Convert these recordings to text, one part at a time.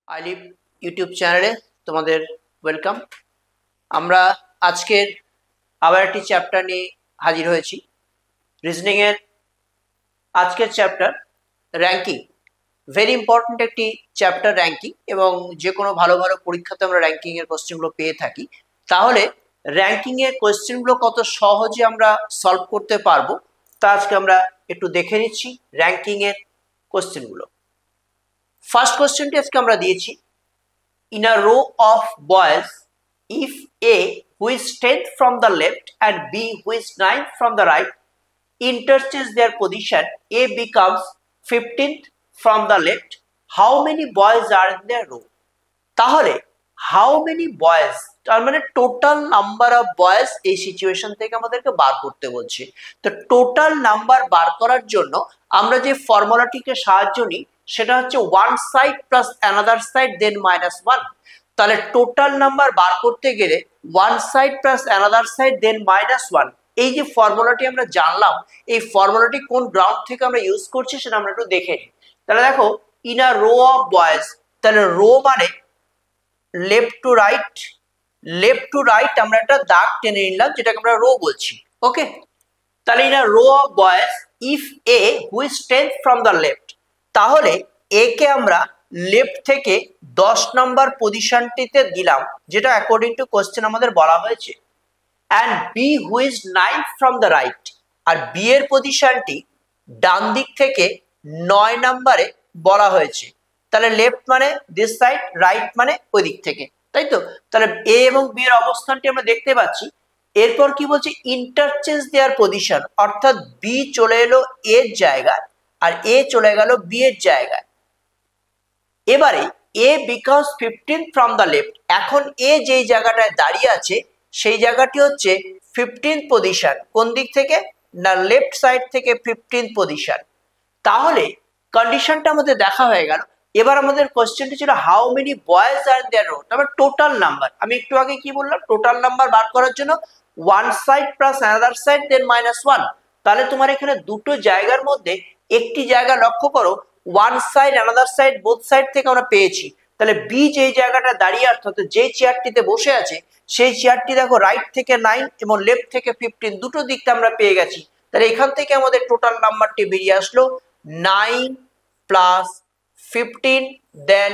I live YouTube চ্যানেলে তোমাদের welcome. আমরা আজকের আবার একটি চ্যাপ্টার নিয়ে হাজির হয়েছি। রিজনিং এর আজকের চ্যাপ্টার র্যাঙ্কিং, ভেরি ইম্পর্ট্যান্ট একটি চ্যাপ্টার র্যাঙ্কিং, এবং যে কোনো ভালো ভালো পরীক্ষাতে আমরা র্যাঙ্কিং এর কোশ্চেনগুলো পেয়ে থাকি। তাহলে র্যাঙ্কিং এর কোশ্চেনগুলো কত সহজে আমরা সলভ করতে পারবো তা আজকে আমরা একটু দেখে নিচ্ছি র্যাঙ্কিং এর কোশ্চেনগুলো। ফার্স্ট কোশ্চেনটি আজকে আমরা দিয়েছি, in a row of boys, if A, who is 10th from the left, and B, who is 9th from the right, interchange their position, A becomes 15th from the left. How many boys are in their row? তাহলে how many boys, তার মানে total number of boys এই situation থেকে আমাদেরকে বার করতে বলছে। তো total number বার করার জন্য আমরা যে ফর্মুলাটিকে সাহায্য নিই সেটা হচ্ছে one side plus another side then minus one. তাহলে টোটাল নাম্বার বার করতে গেলে one side plus another side then minus one, এই যে ফর্মুলাটি আমরা জানলাম, এই ফর্মুলাটি কোন গ্রাউন্ড থেকে আমরা ইউজ করছি সেটা আমরা একটু দেখে নিই। তাহলে দেখো, in a row of boys, তাহলে রো মানে লেফট টু রাইট আমরা একটা দাগ টেনে নিলাম যেটাকে আমরা রো বলছি। ওকে, তাহলে in a row of boys if A who is 10th from the left, তাহলে এ কে আমরা লেফট থেকে 10 নম্বর পজিশনটিতে দিলাম, যেটা অ্যাকর্ডিং টু কোশ্চেন আমাদের বলা হয়েছে। And B who is 9th from the right, আর বি এর পজিশনটি ডান দিক থেকে 9 নম্বরে বলা হয়েছে। তাহলে লেফট মানে দিস সাইড, রাইট মানে ওই দিক থেকে, তাই তো? তাহলে এ এবং বি এর অবস্থানটি আমরা দেখতে পাচ্ছি। এরপর কি বলছে, ইন্টারচেঞ্জ দেয়ার পজিশন, অর্থাৎ বি চলে এলো এর জায়গায় আর এ চলে গেল বি এর জায়গায়। এবারে A becomes 15th from the left, এখন এ যেই জায়গাটায় দাঁড়িয়ে আছে সেই জায়গাটি হচ্ছে 15th পজিশন। কোন দিক থেকে? না, লেফট সাইড থেকে 15th পজিশন। তাহলে কন্ডিশনটা আমাদের দেখা হয়ে গেল। এবার আমাদের কোশ্চেনটি ছিল how many boys are in their row, তারপর টোটাল নাম্বার। আমি একটু আগে কি বললাম, টোটাল নাম্বার বার করার জন্য one side plus another side then minus one. তাহলে তোমার এখানে দুটো জায়গার মধ্যে একটি জায়গা লক্ষ্য করো, one side another side both side থেকে আমরা পেয়েছি। তাহলে বি যেই জায়গাটা দাঁড়িয়ে, অর্থাৎ যেই চেয়ারটিতে বসে আছে সেই চেয়ারটি দেখো রাইট থেকে 9 এবং লেফট থেকে 15, দুটো দিকটা আমরা পেয়ে গেছি। তাহলে এখান থেকে আমাদের টোটাল নাম্বারটি বেরিয়ে আসলো 9 প্লাস 15 দেন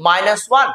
মাইনাস 1।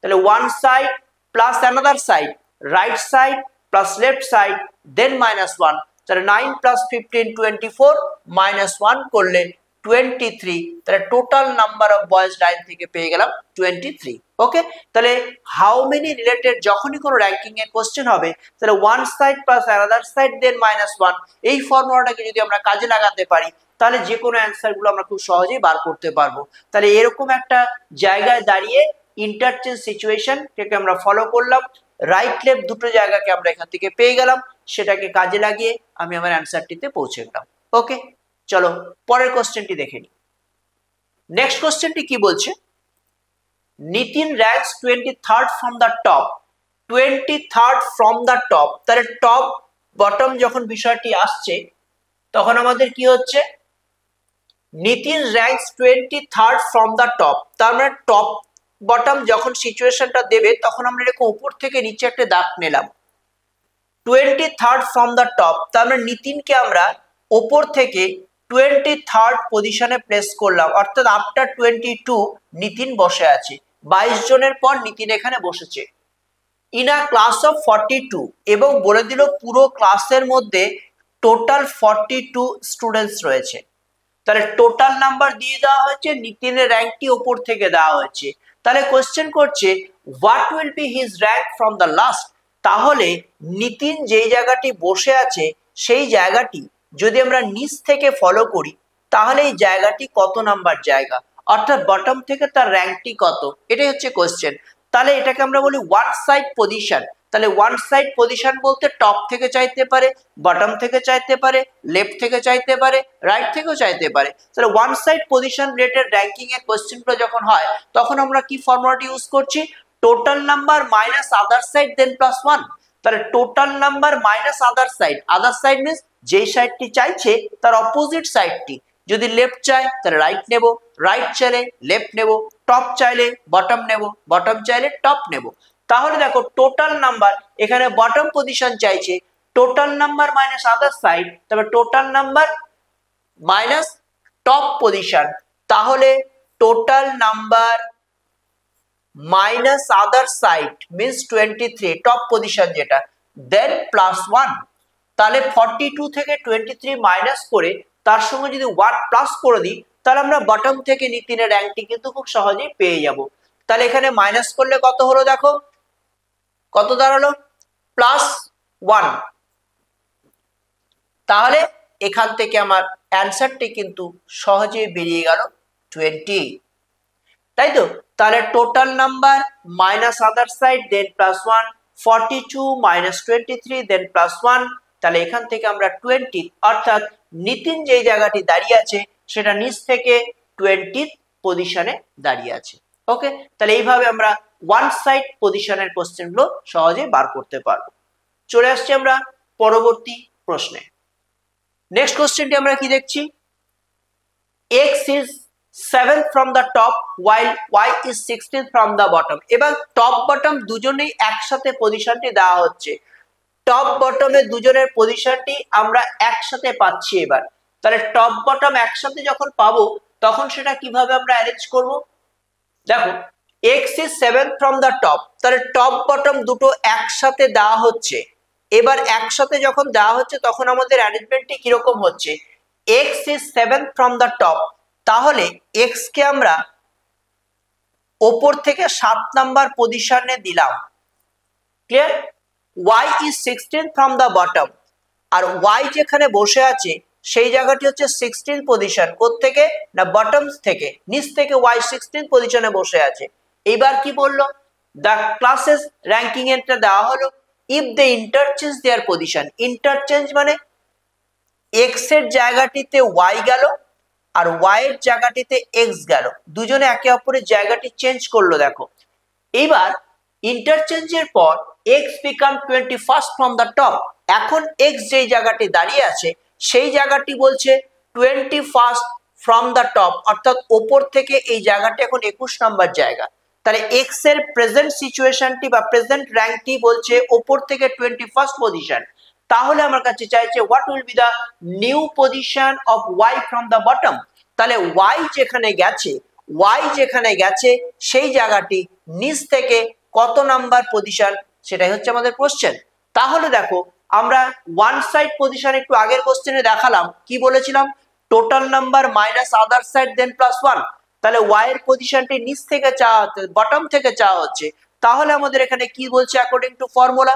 তাহলে one side plus another side, right side plus left side then minus 1। তাহলে 9 প্লাস 15 24, মাইনাস 1 করলে 23। তাহলে total number of boys line থেকে পেয়ে গেলাম 23। ওকে, তাহলে হাউ মেনি রিলেটেড যখনই কোনো র্যাঙ্কিং এর কোশ্চেন হবে, তাহলে one side plus another side then minus 1, এই ফর্মুলাটাকে যদি আমরা কাজে লাগাতে পারি তাহলে যে কোনো অ্যান্সার গুলো আমরা খুব সহজেই বার করতে পারবো। তাহলে এরকম একটা জায়গায় দাঁড়িয়ে ইন্টারচেঞ্জ সিচুয়েশন থেকে আমরা ফলো করলাম, রাইট লেফট দুটো জায়গাকে আমরা এখান থেকে পেয়ে গেলাম, সেটাকে কাজে লাগিয়ে আমি আমার অ্যান্সারটিতে পৌঁছে গেলাম। ওকে, চলো পরের কোশ্চেনটি দেখে নিই। নেক্সট কোশ্চেনটি কি বলছে, Nitin ranks 23rd from the top, 23rd from the top. তাহলে টপ বটম যখন বিষয়টি আসছে তখন আমাদের কি হচ্ছে, Nitin ranks 23rd from the top, তার মানে টপ বটম যখন সিচুয়েশনটা দেবে তখন আমরা এরকম উপর থেকে নিচে একটা দাগ নিলাম। 23rd ফ্রম দ্য টপ, তার মানে নিতিনকে আমরা উপর থেকে 23rd পজিশনে প্লেস করলাম, অর্থাৎ আফটার 22 নিতিন বসে আছে, 22 জনের পর নিতিন এখানে বসেছে। ইন আ ক্লাস অফ 42, এবং বলে দিল পুরো ক্লাসের মধ্যে টোটাল 42 স্টুডেন্টস রয়েছে। তাহলে টোটাল নাম্বার দিয়ে দেওয়া হয়েছে, নিতিনের র্যাঙ্কটি ওপর থেকে দেওয়া হয়েছে। তাহলে কোশ্চেন করছে what will B his rank from the last. তাহলে নিতিন যেই জায়গাটি বসে আছে সেই জায়গাটি যদি আমরা নিচ থেকে ফলো করি তাহলে এই জায়গাটি কত নাম্বার জায়গা, অর্থাৎ বটম থেকে তার র্যাঙ্কটি কত, এটাই হচ্ছে কোশ্চেন। তাহলে এটাকে আমরা বলি ওয়ান সাইড পজিশন। তাহলে ওয়ান সাইড পজিশন বলতে টপ থেকে চাইতে পারে, বটম থেকে চাইতে পারে, লেফট থেকে চাইতে পারে, রাইট থেকেও চাইতে পারে। তাহলে one side position related ranking এর কোশ্চেনগুলো যখন হয় তখন আমরা কি ফর্মুলাটি ইউজ করছি, total number minus other side then plus 1। তাহলে total number minus other side means যেই সাইডটি চাইছে তার অপোজিট সাইডটি, যদি লেফট চাই তাহলে রাইট নেব, রাইট চাইলে লেফট নেব, টপ চাইলে বটম নেব, বটম চাইলে টপ নেব। তাহলে দেখো টোটাল নাম্বার এখানে বটম পজিশন চাইছে, total number minus other side, তবে total number minus top position, তাহলে total number minus other side means 23 top position যেটা, দেন প্লাস 1। তাহলে 42 থেকে 23 মাইনাস করে তার সঙ্গে যদি 1 প্লাস করে দিই তাহলে আমরা বটম থেকে নিতিনের র্যাঙ্কটি কিন্তু খুব সহজেই পেয়ে যাব। তাহলে এখানে মাইনাস করলে কত হলো, দেখো কত দাঁড়ালো, প্লাস 1। তাহলে এখান থেকে আমার অ্যান্সারটি কিন্তু সহজেই বেরিয়ে গেল 20, তাই তো। তাহলে total number minus other side then plus 1, 42 minus 23 then plus 1, তাহলে এখান থেকে আমরা 20 অর্থাৎ নিতিন যেই জায়গাটি দাঁড়িয়ে আছে সেটা নিচ থেকে 20 পজিশনে দাঁড়িয়ে আছে। ওকে, তাহলে এইভাবে আমরা ওয়ান সাইড পজিশনের কোশ্চেনগুলো সহজে বার করতে পারবো। চলে আসছি আমরা পরবর্তী প্রশ্নে। নেক্সট কোশ্চেনটি আমরা কি দেখছি, x is 7 from the top while y is 16 from the bottom। এবার টপ বটম দুজনেই একসাথে পজিশনটি দেওয়া হচ্ছে, টপ বটমে দুজনের পজিশনটি আমরা একসাথে পাচ্ছি। এবার তাহলে টপ বটম একসাথে যখন পাবো তখন সেটা কিভাবে আমরা অ্যারেঞ্জ করব, দেখো x is 7 from the top, তাহলে টপ বটম দুটো একসাথে দেওয়া হচ্ছে। এবার একসাথে যখন দেওয়া হচ্ছে তখন আমাদের অ্যারেঞ্জমেন্টটি কিরকম হচ্ছে, x is 7 from the top, তাহলে x কে আমরা ওপর থেকে 7 নাম্বার পজিশনে দিলাম, clear. y is 16 from the bottom, আর y যেখানে বসে আছে সেই জায়গাটি হচ্ছে 16 পজিশন, কোত্থেকে না বটম থেকে, নিচ থেকে y 16 পজিশনে বসে আছে। এইবার কি বললো, the classes ranking এটা দেওয়া হলো if they interchange their position। Interchange মানে x এর জায়গাটিতে y গেল আর y এর জায়গাটিতে x গেল, দুজনে একে অপরের জায়গাটি চেঞ্জ করলো। দেখো এইবার ইন্টারচেঞ্জের পর x become 21st from the top, এখন x যেই জায়গাটি দাঁড়িয়ে আছে সেই জায়গাটি বলছে 21st from the top, অর্থাৎ ওপর থেকে এই জায়গাটি এখন 21 নম্বর জায়গা। তাহলে x এর প্রেজেন্ট সিচুয়েশনটি বা প্রেজেন্ট র্যাঙ্কটি বলছে ওপর থেকে 21st পজিশন, তাহলে আমার কাছে চাইছে what will be the new position of y from the bottom. তাহলে y যেখানে গেছে সেই জায়গাটি নিচ থেকে কত নাম্বার পজিশন সেটাই হচ্ছে আমাদের কোশ্চেন। তাহলে দেখো আমরা ওয়ান সাইড পজিশন একটু আগের কোশ্চেনে দেখালাম, কি বলেছিলাম, total number minus other side then plus 1। তাহলে y এর পজিশনটি নিচ থেকে চাওয়া হচ্ছে, বটম থেকে চাওয়া হচ্ছে। তাহলে আমাদের এখানে কি বলছে, according to formula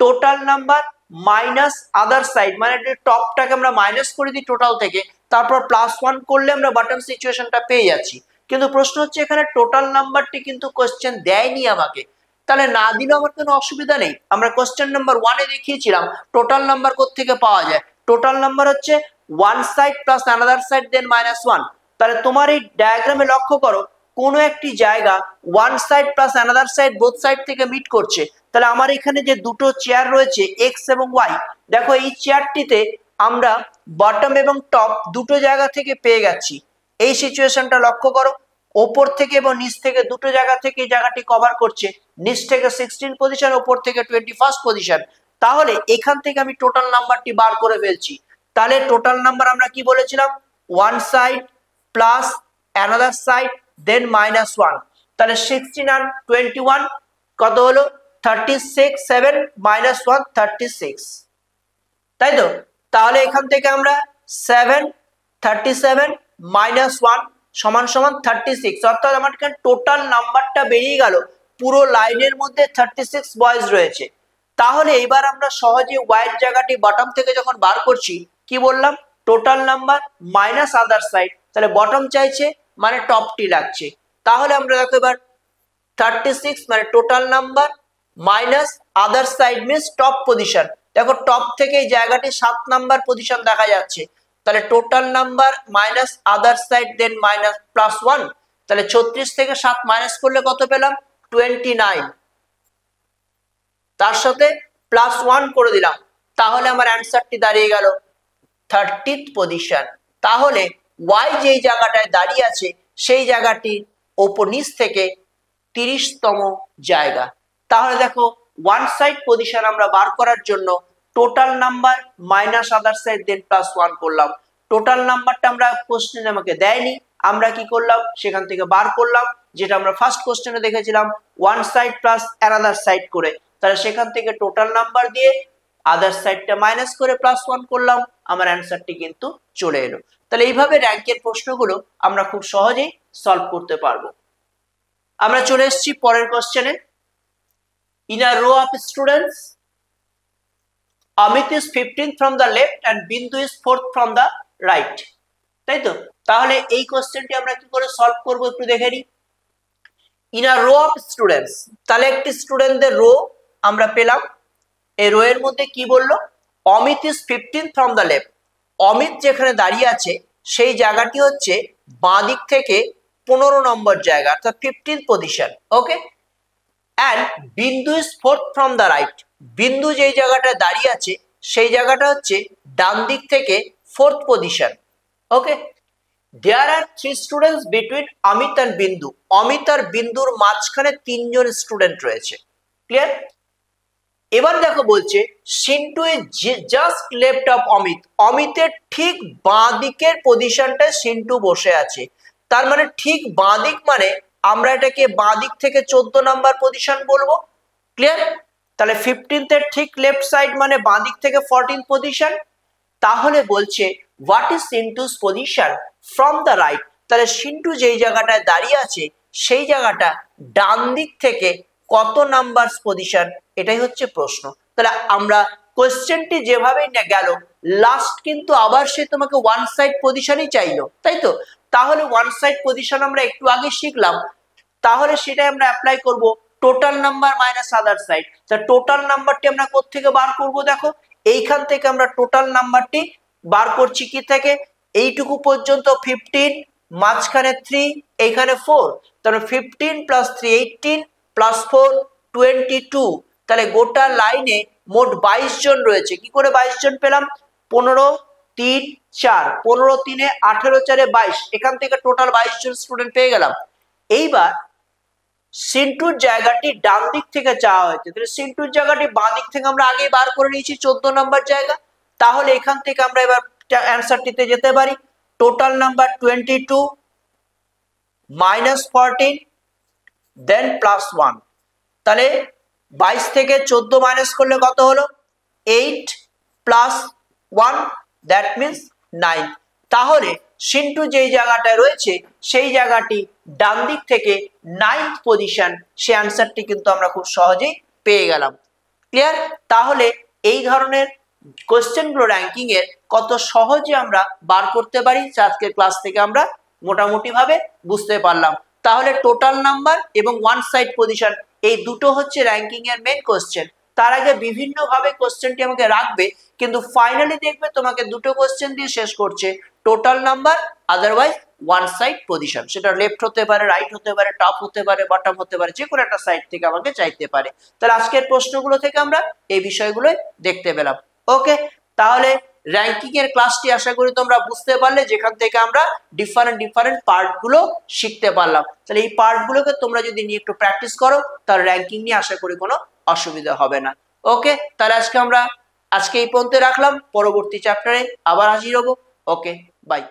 total number minus other side, মানে টপটাকে আমরা মাইনাস করে দিই টোটাল থেকে, তারপর প্লাস 1 করলে আমরা বটম সিচুয়েশনটা পেয়ে যাচ্ছি। কিন্তু প্রশ্ন হচ্ছে এখানে টোটাল নাম্বারটি কিন্তু কোশ্চেন দেয়নি আমাকে, তাহলে না দিলেও আমার কোনো অসুবিধা নেই। আমরা কোশ্চেন নাম্বার 1-এ দেখিয়েছিলাম টোটাল নাম্বার কোত্থেকে পাওয়া যায়, টোটাল নাম্বার হচ্ছে one side plus another side then minus 1। তাহলে তোমার এই ডায়াগ্রামে লক্ষ্য করো কোনো একটি জায়গা one side plus another side both side থেকে মিট করছে। তাহলে আমার এখানে যে দুটো চেয়ার রয়েছে এক্স এবং ওয়াই, দেখো এই চেয়ারটিতে আমরা বটম এবং টপ দুটো জায়গা থেকে পেয়ে গেছি। এই সিচুয়েশনটা লক্ষ্য করো, ওপর থেকে এবং নিচ থেকে দুটো জায়গা থেকে এই জায়গাটি কভার করছে, নিচ থেকে 16 পজিশন, ওপর থেকে 21st পজিশন। তাহলে এখান থেকে আমি টোটাল নাম্বারটি বার করে ফেলছি। তাহলে টোটাল নাম্বার আমরা কি বলেছিলাম, one side plus another side then minus 1। তাহলে 16 আর 21 কত হলো, 36, 7 মাইনাস 1 36, তাই তো। তাহলে এখান থেকে আমরা 7 37 মাইনাস 1 সমান সমান 36, অর্থাৎ আমার এখানে টোটাল নাম্বারটা বেরিয়ে গেল, পুরো লাইনের মধ্যে 36 বয়েজ রয়েছে। তাহলে এবার আমরা সহজে ওয়াই এর জায়গাটি বটম থেকে যখন বার করছি, কি বললাম, total number minus other side, তাহলে বটম চাইছে মানে টপটি লাগছে। তাহলে আমরা দেখো এবার 36 মানে total number minus other side means top position, দেখো টপ থেকে এই জায়গাটি 7 নাম্বার পজিশন দেখা যাচ্ছে। তাহলে total number minus other side then minus plus 1, তাহলে 36 থেকে 7 মাইনাস করলে কত পেলাম, 29, তার সাথে প্লাস 1 করে দিলাম, তাহলে আমার অ্যান্সারটি দাঁড়িয়ে গেল 30th পজিশন। তাহলে ওয়াই যেই জায়গাটায় দাঁড়িয়ে আছে সেই জায়গাটির ওপর নিচ থেকে 30তম জায়গা। তাহলে দেখো ওয়ান সাইড পজিশন আমরা বার করার জন্য total number minus other side then plus 1 করলাম। টোটাল নাম্বারটা আমরা কোশ্চেনে আমাকে দেয়নি, আমরা কি করলাম সেখান থেকে বার করলাম, যেটা আমরা ফার্স্ট কোশ্চেনে দেখেছিলাম one side plus another side করে। তাহলে সেখান থেকে টোটাল নাম্বার দিয়ে আদার সাইডটা মাইনাস করে প্লাস 1 করলাম, আমার অ্যান্সারটি কিন্তু চলে এলো। তাহলে এইভাবে র্যাঙ্কের প্রশ্নগুলো আমরা খুব সহজেই সলভ করতে পারবো। আমরা চলে এসেছি পরের কোশ্চেনে। In a row of students Amit is 15th from the left and Bindu is 4th from the right, তাই তো? তাহলে এই কোশ্চেনটি আমরা কি করে সলভ করবো একটু দেখে নিই। In a row of students, তাহলে একটি স্টুডেন্টদের রো আমরা পেলাম। এই রো এর মধ্যে কি বললো, Amit is 15th from the left, Amit যেখানে দাঁড়িয়ে আছে সেই জায়গাটি হচ্ছে বাঁ দিক থেকে 15 নম্বর জায়গা, অর্থাৎ 15th position. Okay, and Bindu is 4th from the right, বিন্দু যেই জায়গাটা দাঁড়িয়ে আছে সেই জায়গাটা হচ্ছে ডান দিক থেকে 4th position. Okay, there are 3 students between Amit and Bindu, Amit আর বিন্দুর মাঝখানে 3 জন স্টুডেন্ট রয়েছে। ক্লিয়ার? এবার দেখো বলছে Sintu is just left of Amit, অমিতের ঠিক বাঁ দিকের পজিশনটায় সিন্টু বসে আছে। তার মানে ঠিক বাঁ দিক মানে আমরা এটাকে বাঁ দিক থেকে 14 নাম্বার পজিশন বলবো। ক্লিয়ার? তাহলে 15th এর ঠিক লেফট সাইড মানে বাঁ দিক থেকে 14th পজিশন। তাহলে বলছে what is Sintu's position from the right, তাহলে সিন্টু যেই জায়গাটায় দাঁড়িয়ে আছে সেই জায়গাটা ডান দিক থেকে কত নাম্বার পজিশন, এটাই হচ্ছে প্রশ্ন। তাহলে আমরা কোশ্চেনটি যেভাবেই না গেল লাস্ট কিন্তু আবার সে তোমাকে ওয়ান সাইড পজিশনই চাইলো, তাই তো? তাহলে ওয়ান সাইড পজিশন আমরা একটু আগে শিখলাম, তাহলে সেটাই আমরা অ্যাপ্লাই করব total number minus other side. তা টোটাল নাম্বারটি আমরা কোত্থেকে বার করব, দেখো এইখান থেকে আমরা টোটাল নাম্বারটি বার করছি কি থেকে, এইটুকু পর্যন্ত 15, মাঝখানে 3, এইখানে 4, তাহলে 15 প্লাস 3 18 প্লাস 4 22। তাহলে গোটা লাইনে মোট 22 জন রয়েছে। কি করে 22 জন পেলাম, 15 3 4, 15 3 18 4 22, এখান থেকে টোটাল 22 জন স্টুডেন্ট পেয়ে গেলাম। এইবার সিন্টুর জায়গাটি ডান দিক থেকে চাওয়া হয়েছে, তাহলে সিন্টুর জায়গাটি বাঁ দিক থেকে আমরা আগেই বার করে নিয়েছি 14 নাম্বার জায়গা। তাহলে এখান থেকে আমরা এবার অ্যান্সারটিতে যেতে পারি। টোটাল নাম্বার 22 মাইনাস 14 দেন প্লাস 1, তাহলে 22 থেকে 14 মাইনাস করলে কত হলো, 8 প্লাস 1 দ্যাট মিন্স 9। তাহলে সিন্টু যেই জায়গাটায় রয়েছে সেই জায়গাটি ডান দিক থেকে 9th পজিশন, সেই অ্যান্সারটি কিন্তু আমরা খুব সহজেই পেয়ে গেলাম। ক্লিয়ার? তাহলে এই ধরনের কোশ্চেনগুলো র্যাঙ্কিং এর কত সহজে আমরা বার করতে পারি আজকের ক্লাস থেকে আমরা মোটামুটি ভাবে বুঝতে পারলাম। তাহলে টোটাল নাম্বার এবং ওয়ান সাইড পজিশন এই দুটো হচ্ছে র্যাঙ্কিং এর মেন কোশ্চেন। তার আগে বিভিন্ন ভাবে কোশ্চেনটি আমাকে রাখবে, কিন্তু ফাইনালি দেখবে তোমাকে দুটো কোশ্চেন দিয়ে শেষ করছে, total number otherwise one side position. সেটা লেফট হতে পারে, রাইট হতে পারে, টপ হতে পারে, বটম হতে পারে, যে কোনো একটা সাইড থেকে আমাকে চাইতে পারে। তাহলে আজকের প্রশ্নগুলো থেকে আমরা এই বিষয়গুলোই দেখতে পেলাম। ওকে, তাহলে র্যাঙ্কিং এর ক্লাসটি আশা করি তোমরা বুঝতে পারলে, যেখান থেকে আমরা ডিফারেন্ট পার্ট গুলো শিখতে পারলাম। তাহলে এই পার্ট গুলোকে তোমরা যদি নিয়ে একটু প্র্যাকটিস করো তাহলে র্যাঙ্কিং নিয়ে আশা করি কোনো অসুবিধা হবে না। ওকে, তাহলে আজকে এই পর্যন্ত রাখলাম, পরবর্তী চ্যাপ্টারে আবার হাজির হবো। ওকে, বাই।